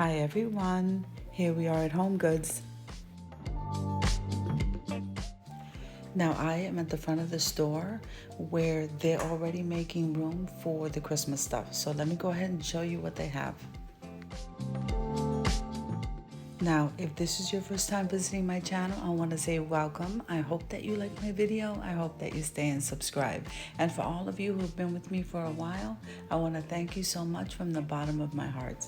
Hi everyone, here we are at Home Goods. Now I am at the front of the store where they're already making room for the Christmas stuff. So let me go ahead and show you what they have. Now, if this is your first time visiting my channel, I want to say welcome. I hope that you like my video. I hope that you stay and subscribe. And for all of you who've been with me for a while, I want to thank you so much from the bottom of my heart.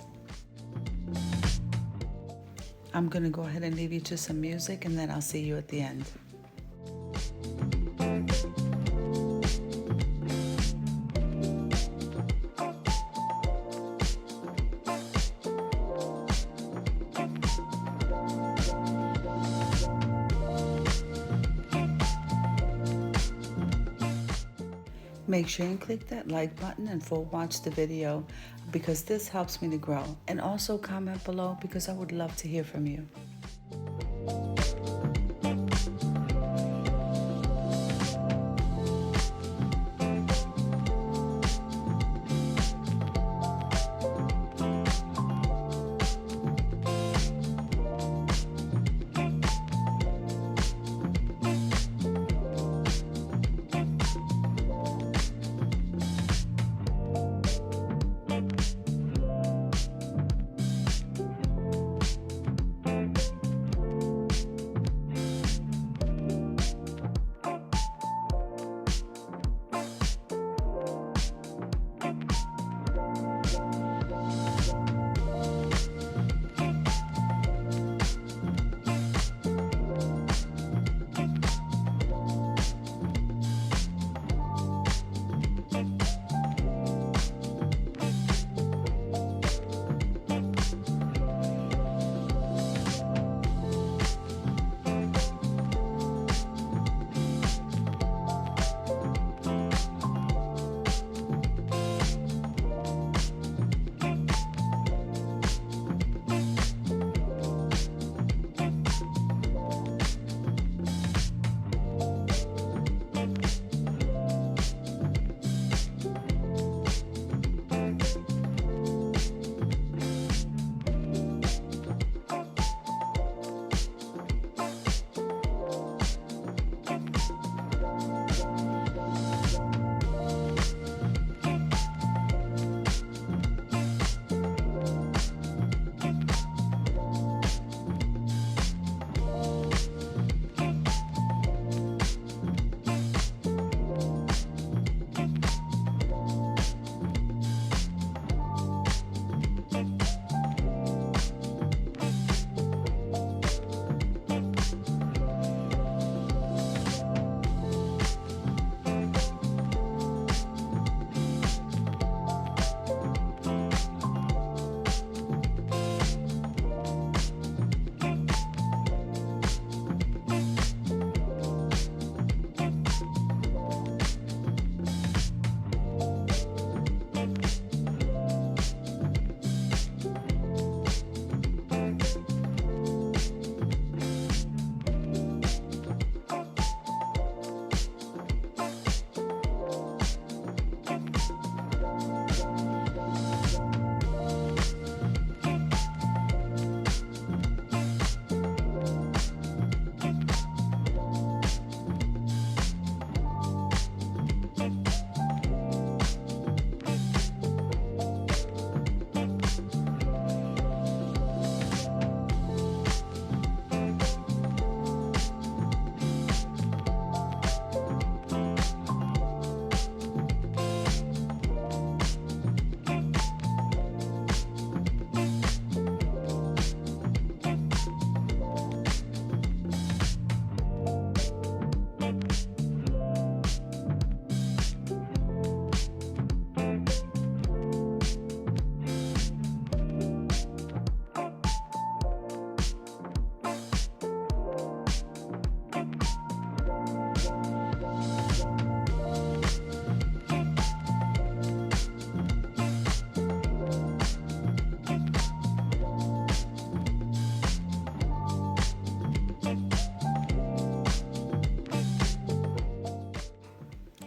I'm going to go ahead and leave you to some music and then I'll see you at the end. Make sure and click that like button and full watch the video because this helps me to grow. And also comment below because I would love to hear from you.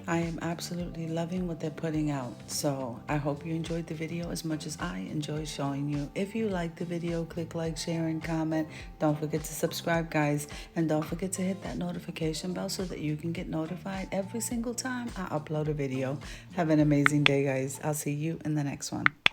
I am absolutely loving what they're putting out. So I hope you enjoyed the video as much as I enjoy showing you. If you liked the video, click like, share, and comment. Don't forget to subscribe, guys. And don't forget to hit that notification bell so that you can get notified every single time I upload a video. Have an amazing day, guys. I'll see you in the next one.